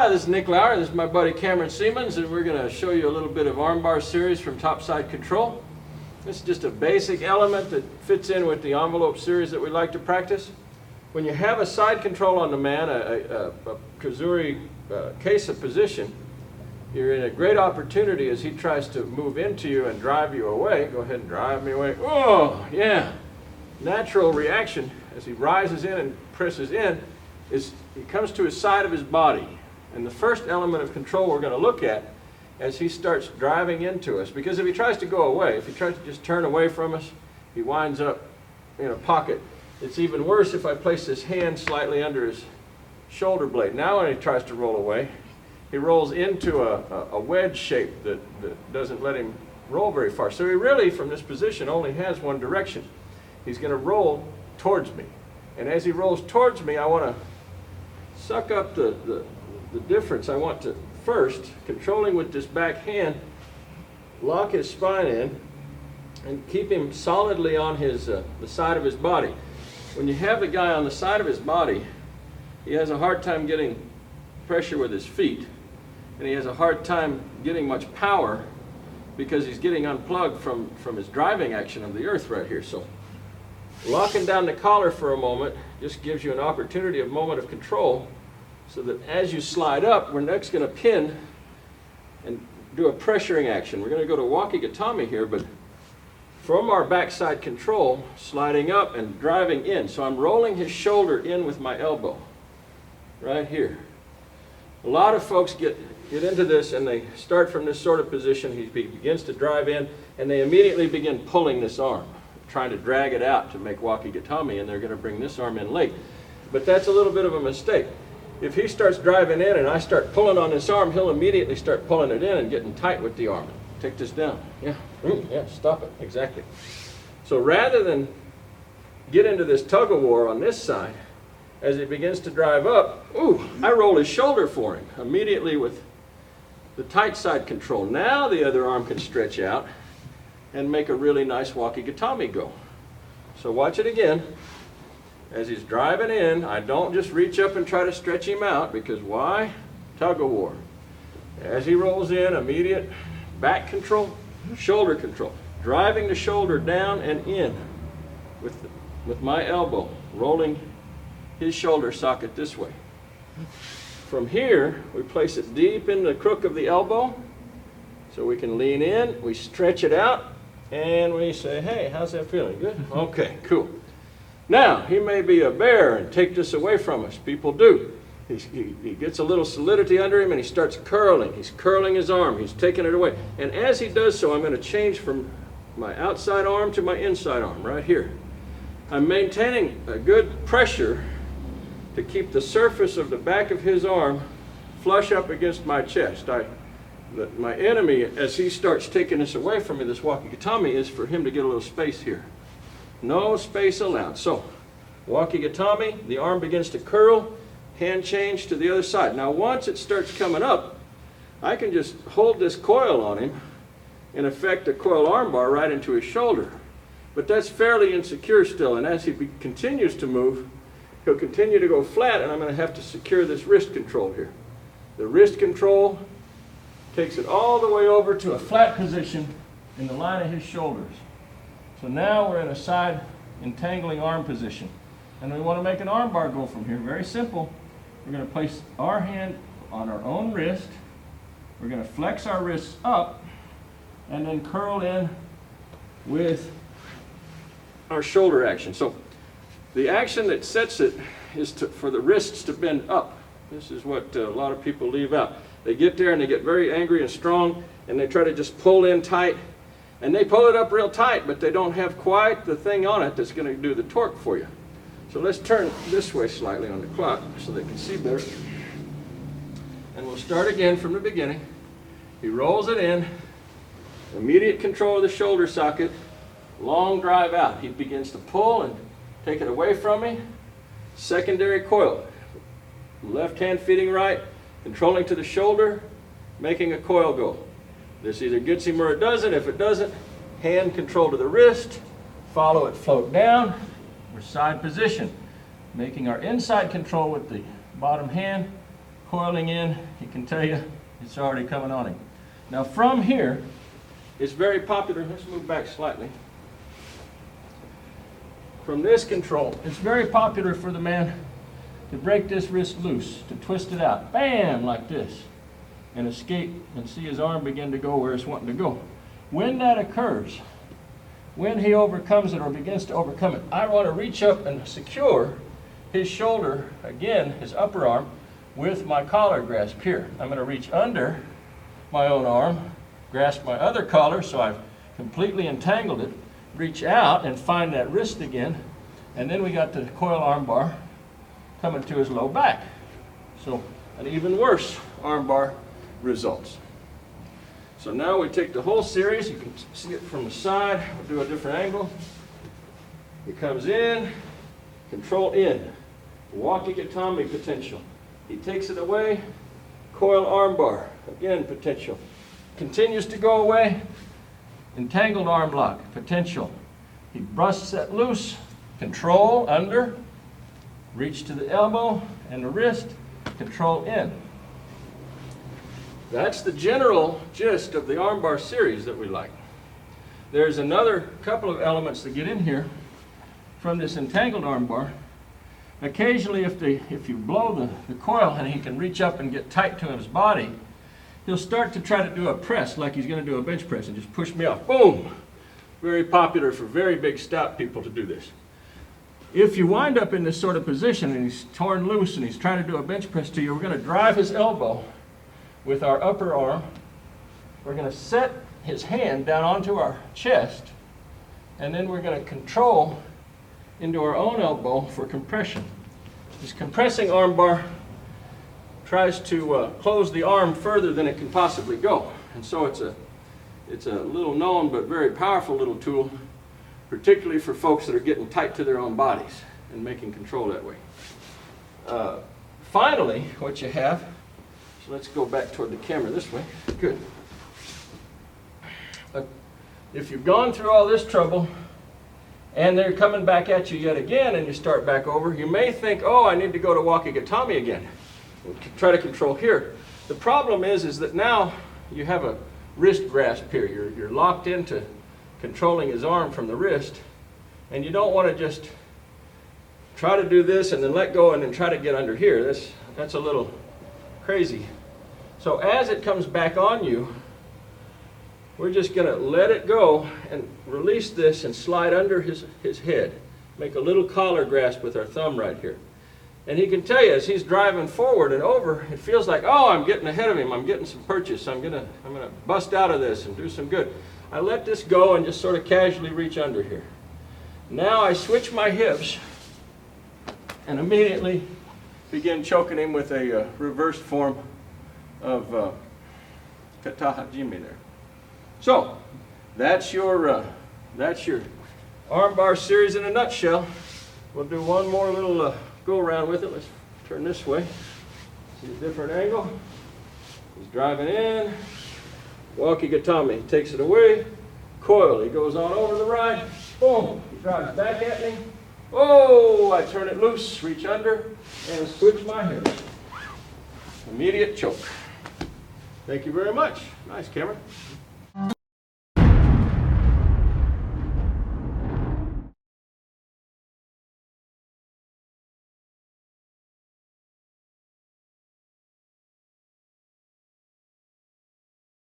Hi, this is Nick Lauer. This is my buddy Cameron Siemens, and we're going to show you a little bit of armbar series from Topside Control. This is just a basic element that fits in with the envelope series that we like to practice. When you have a side control on the man, a Kazuri Kesa position, you're in a great opportunity as he tries to move into you and drive you away. Go ahead and drive me away. Oh, yeah. Natural reaction as he rises in and presses in is he comes to his side of his body. And the first element of control we're going to look at as he starts driving into us, because if he tries to go away, if he tries to just turn away from us, he winds up in a pocket. It's even worse if I place his hand slightly under his shoulder blade. Now when he tries to roll away, he rolls into a wedge shape that doesn't let him roll very far. So he really, from this position, only has one direction. He's going to roll towards me. And as he rolls towards me, I want to suck up the difference. I want to first, controlling with this back hand, lock his spine in and keep him solidly on his the side of his body. When you have the guy on the side of his body, he has a hard time getting pressure with his feet, and he has a hard time getting much power because he's getting unplugged from his driving action of the earth right here. So locking down the collar for a moment just gives you an opportunity, a moment of control, so that as you slide up, we're next going to pin and do a pressuring action. We're going to go to wakigatami here, but from our backside control, sliding up and driving in. So I'm rolling his shoulder in with my elbow, right here. A lot of folks get into this and they start from this sort of position. He begins to drive in and they immediately begin pulling this arm, trying to drag it out to make wakigatami, and they're going to bring this arm in late. But that's a little bit of a mistake. If he starts driving in and I start pulling on this arm, he'll immediately start pulling it in and getting tight with the arm. Take this down. Yeah, yeah, stop it. Exactly. So rather than get into this tug of war on this side, as he begins to drive up, I roll his shoulder for him immediately with the tight side control. Now the other arm can stretch out and make a really nice wakigatami go. So watch it again. As he's driving in, I don't just reach up and try to stretch him out, because why? Tug of war. As he rolls in, immediate back control, shoulder control. Driving the shoulder down and in with my elbow, rolling his shoulder socket this way. From here, we place it deep in the crook of the elbow so we can lean in, we stretch it out, and we say, hey, how's that feeling? Good? Okay, cool. Now, he may be a bear and take this away from us. People do. He gets a little solidity under him and he starts curling. He's curling his arm. He's taking it away. And as he does so, I'm going to change from my outside arm to my inside arm right here. I'm maintaining a good pressure to keep the surface of the back of his arm flush up against my chest. My enemy, as he starts taking this away from me, this wakigatami, is for him to get a little space here. No space allowed. So, wakigatami, the arm begins to curl, hand change to the other side. Now once it starts coming up, I can just hold this coil on him and effect a coil armbar right into his shoulder. But that's fairly insecure still, and as he continues to move, he'll continue to go flat, and I'm going to have to secure this wrist control here. The wrist control takes it all the way over to a flat position in the line of his shoulders. So now we're in a side entangling arm position. And we want to make an arm bar go from here. Very simple. We're going to place our hand on our own wrist. We're going to flex our wrists up and then curl in with our shoulder action. So the action that sets it is for the wrists to bend up. This is what a lot of people leave out. They get there and they get very angry and strong and they try to just pull in tight. And they pull it up real tight, but they don't have quite the thing on it that's going to do the torque for you. So let's turn this way slightly on the clock so they can see better. And we'll start again from the beginning. He rolls it in, immediate control of the shoulder socket, long drive out. He begins to pull and take it away from me. Secondary coil. Left hand feeding right, controlling to the shoulder, making a coil go. This either gets him or it doesn't. If it doesn't, hand control to the wrist, follow it float down. We're side position, making our inside control with the bottom hand, coiling in, he can tell you it's already coming on him. Now from here, it's very popular, let's move back slightly. From this control, it's very popular for the man to break this wrist loose, to twist it out, bam, like this, and escape and see his arm begin to go where it's wanting to go. When that occurs, when he overcomes it or begins to overcome it, I want to reach up and secure his shoulder, again, his upper arm, with my collar grasp here. I'm going to reach under my own arm, grasp my other collar so I've completely entangled it, reach out and find that wrist again, and then we got the coil arm bar coming to his low back. So an even worse arm bar results. So now we take the whole series, you can see it from the side, we'll do a different angle. He comes in, control in, Wakigatami potential. He takes it away, coil arm bar, again potential. Continues to go away, entangled arm lock, potential. He busts that loose, control under, reach to the elbow and the wrist, control in. That's the general gist of the armbar series that we like. There's another couple of elements that get in here from this entangled armbar. Occasionally, if you blow the coil and he can reach up and get tight to his body, he'll start to try to do a press like he's going to do a bench press and just push me off. Boom! Very popular for very big, stout people to do this. If you wind up in this sort of position and he's torn loose and he's trying to do a bench press to you, we're going to drive his elbow with our upper arm. We're going to set his hand down onto our chest, and then we're going to control into our own elbow for compression. This compressing arm bar tries to close the arm further than it can possibly go. And so it's a little known but very powerful little tool, particularly for folks that are getting tight to their own bodies and making control that way. Finally, what you have, so let's go back toward the camera this way. Good. If you've gone through all this trouble and they're coming back at you yet again and you start back over, you may think, oh, I need to go to Wakigatami again. Try to control here. The problem is that now you have a wrist grasp here. You're locked into controlling his arm from the wrist, and you don't want to just try to do this and then let go and then try to get under here. That's a little crazy. So as it comes back on you, we're just going to let it go and release this and slide under his head. Make a little collar grasp with our thumb right here. And he can tell you as he's driving forward and over, it feels like, oh, I'm getting ahead of him. I'm getting some purchase. I'm gonna bust out of this and do some good. I let this go and just sort of casually reach under here. Now I switch my hips and immediately begin choking him with a reversed form of kata hajime there. So that's your armbar series in a nutshell. We'll do one more little go around with it. Let's turn this way. See a different angle. He's driving in. Wakigatami. He takes it away. Coil. He goes on over to the right. Boom. He drives back at me. Oh, I turn it loose, reach under, and switch my hips. Immediate choke. Thank you very much. Nice, Cameron.